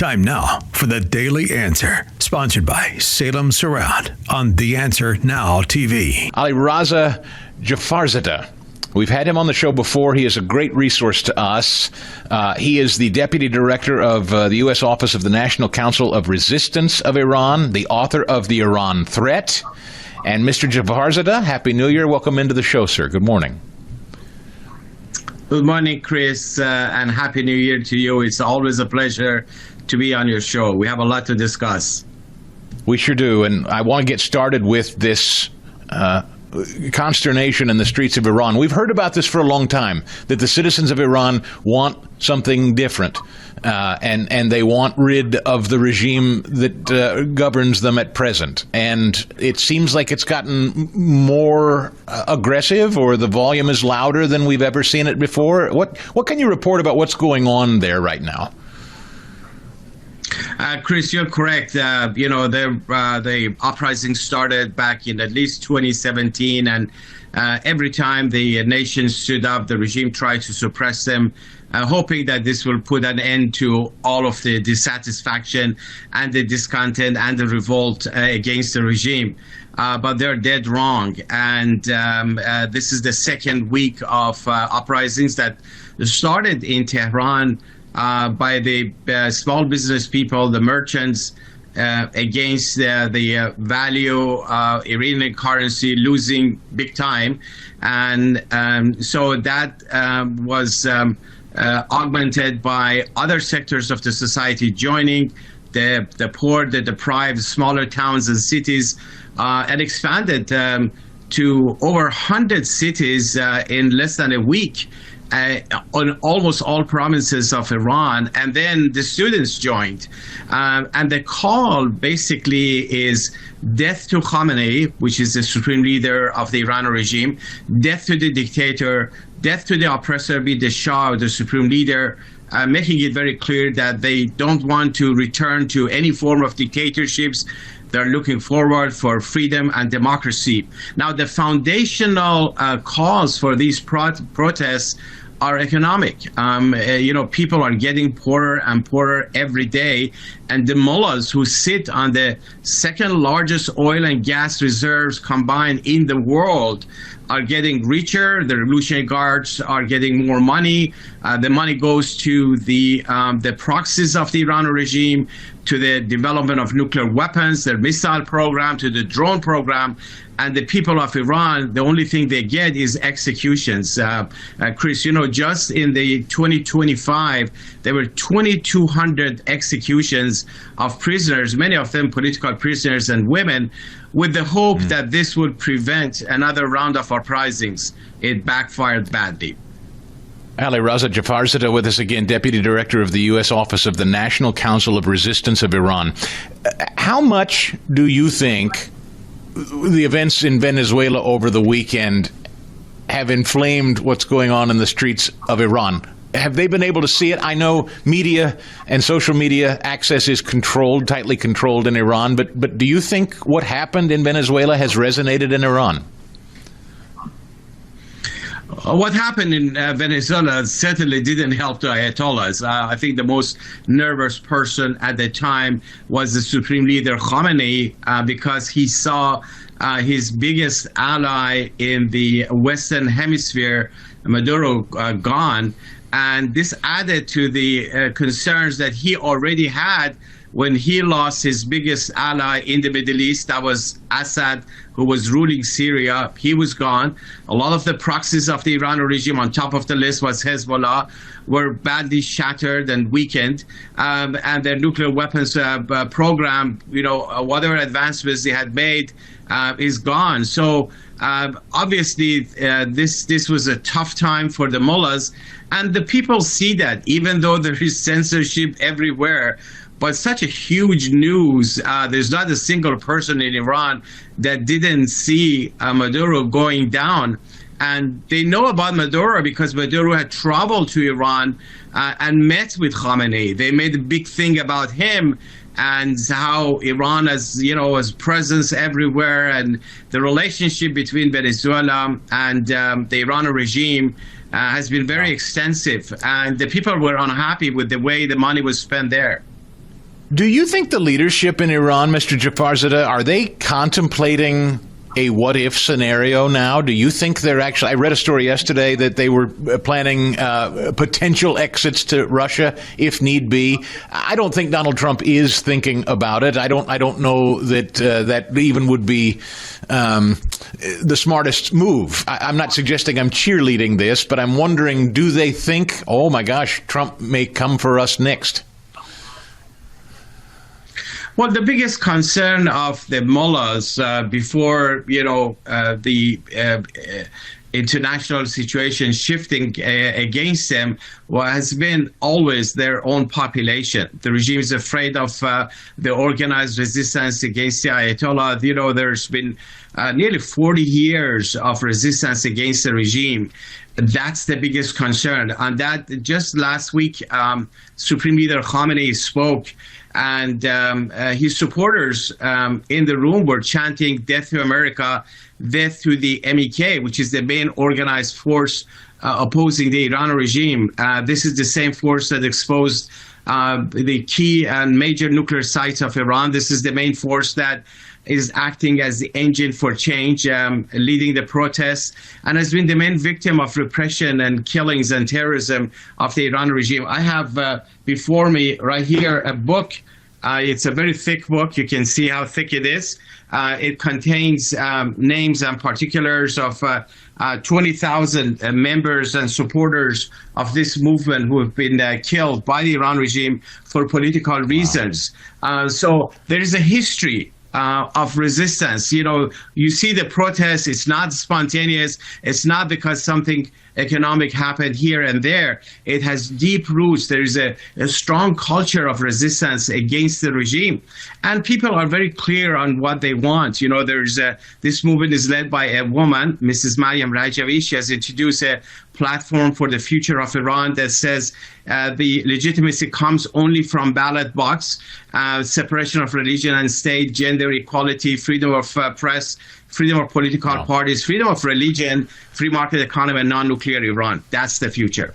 Time now for the Daily Answer, sponsored by Salem Surround on The Answer Now TV. Ali Raza Jafarzadeh. We've had him on the show before. He is a great resource to us. He is the Deputy Director of the U.S. Office of the National Council of Resistance of Iran, the author of The Iran Threat. And Mr. Jafarzadeh, Happy New Year. Welcome into the show, sir. Good morning. Good morning, Chris, and Happy New Year to you. It's always a pleasure to be on your show. We have a lot to discuss. We sure do, and I want to get started with this consternation in the streets of Iran. We've heard about this for a long time, that the citizens of Iran want something different, and they want rid of the regime that governs them at present. And it seems like it's gotten more aggressive, or the volume is louder than we've ever seen it before. What can you report about what's going on there right now? Chris, you're correct. The uprising started back in at least 2017, and every time the nation stood up, the regime tried to suppress them, hoping that this will put an end to all of the dissatisfaction and the discontent and the revolt against the regime. But they're dead wrong. And this is the second week of uprisings that started in Tehran by the small business people, the merchants, against the value Iranian currency losing big time. And so that was augmented by other sectors of the society joining, the poor, the deprived, smaller towns and cities, and expanded to over 100 cities in less than a week. On almost all provinces of Iran, and then the students joined. And the call basically is death to Khamenei, which is the supreme leader of the Iranian regime, death to the dictator, death to the oppressor, be the Shah, the supreme leader, making it very clear that they don't want to return to any form of dictatorships. They're looking forward for freedom and democracy. Now, the foundational cause for these protests are economic. People are getting poorer and poorer every day, and the mullahs who sit on the second largest oil and gas reserves combined in the world are getting richer. The revolutionary guards are getting more money. The money goes to the proxies of the Iranian regime, to the development of nuclear weapons, their missile program, to the drone program. And the people of Iran, the only thing they get is executions. Chris, just in the 2025, there were 2,200 executions of prisoners, many of them political prisoners and women, with the hope that this would prevent another round of uprisings. It backfired badly. Ali Raza Jafarzadeh with us again, Deputy Director of the U.S. Office of the National Council of Resistance of Iran. How much do you think the events in Venezuela over the weekend have inflamed what's going on in the streets of Iran? Have they been able to see it? I know media and social media access is controlled, tightly controlled in Iran, but do you think what happened in Venezuela has resonated in Iran? What happened in Venezuela certainly didn't help the Ayatollahs. I think the most nervous person at the time was the supreme leader Khamenei, because he saw his biggest ally in the Western Hemisphere, Maduro, gone. And this added to the concerns that he already had when he lost his biggest ally in the Middle East. That was Assad, who was ruling Syria. He was gone. A lot of the proxies of the Iranian regime, on top of the list was Hezbollah, were badly shattered and weakened. And their nuclear weapons program, whatever advancements they had made, is gone. So obviously, this was a tough time for the mullahs. And the people see that, even though there is censorship everywhere. But such a huge news, there's not a single person in Iran that didn't see Maduro going down. And they know about Maduro because Maduro had traveled to Iran and met with Khamenei. They made a big thing about him and how Iran has presence everywhere, and the relationship between Venezuela and the Iranian regime has been very extensive, and the people were unhappy with the way the money was spent there. Do you think the leadership in Iran, Mr. Jafarzadeh, are they contemplating a what-if scenario now? Do you think they're actually... I read a story yesterday that they were planning potential exits to Russia if need be. I don't think Donald Trump is thinking about it. I don't know that that even would be the smartest move. I'm not suggesting I'm cheerleading this, but I'm wondering, do they think, oh my gosh, Trump may come for us next? Well, the biggest concern of the mullahs before, the international situation shifting against them has been always their own population. The regime is afraid of the organized resistance against the Ayatollah. There's been nearly 40 years of resistance against the regime. That's the biggest concern. And that just last week, Supreme Leader Khamenei spoke, and his supporters in the room were chanting "Death to America, death to the MEK," which is the main organized force opposing the Iran regime. This is the same force that exposed the key and major nuclear sites of Iran. This is the main force that is acting as the engine for change, leading the protests, and has been the main victim of repression and killings and terrorism of the Iran regime. I have before me right here a book. It's a very thick book. You can see how thick it is. It contains names and particulars of 20,000 members and supporters of this movement who have been killed by the Iran regime for political reasons. So there is a history of resistance. You see the protests, it's not spontaneous. It's not because something economic happened here and there. It has deep roots. There is a strong culture of resistance against the regime. And people are very clear on what they want. This movement is led by a woman, Mrs. Mariam Rajavi. She has introduced a platform for the future of Iran that says the legitimacy comes only from ballot box, separation of religion and state, gender equality, freedom of press, freedom of political parties, freedom of religion, free market economy, and non-nuclear Iran. That's the future.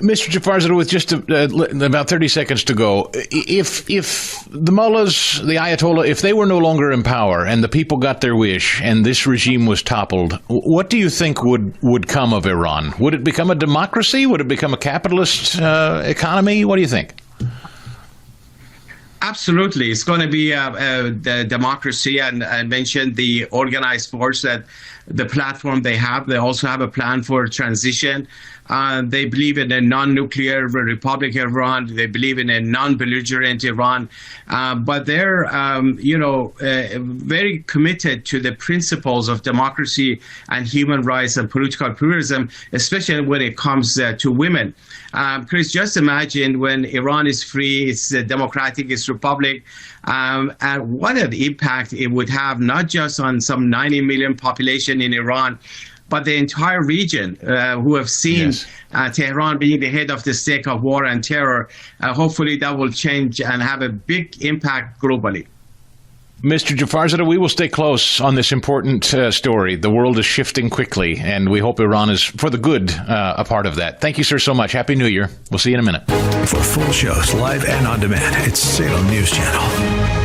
Mr. Jafarzadeh, with just about 30 seconds to go, if the mullahs, the Ayatollah, if they were no longer in power and the people got their wish and this regime was toppled, what do you think would come of Iran? Would it become a democracy? Would it become a capitalist economy? What do you think? Absolutely. It's going to be the democracy. And I mentioned the organized force, that the platform they have. They also have a plan for transition. They believe in a non-nuclear Republic of Iran. They believe in a non-belligerent Iran. But they're, very committed to the principles of democracy and human rights and political pluralism, especially when it comes to women. Chris, just imagine when Iran is free, it's democratic, it's republic, and what an impact it would have, not just on some 90 million population in Iran, but the entire region who have seen Tehran being the head of the stake of war and terror. Hopefully that will change and have a big impact globally. Mr. Jafarzadeh, we will stay close on this important story. The world is shifting quickly, and we hope Iran is, for the good, a part of that. Thank you, sir, so much. Happy New Year. We'll see you in a minute. For full shows, live and on demand, it's Salem News Channel.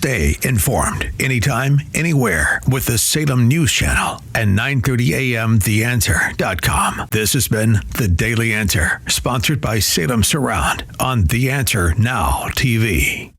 Stay informed anytime, anywhere with the Salem News Channel and 9:30 a.m. TheAnswer.com. This has been The Daily Answer, sponsored by Salem Surround on The Answer Now TV.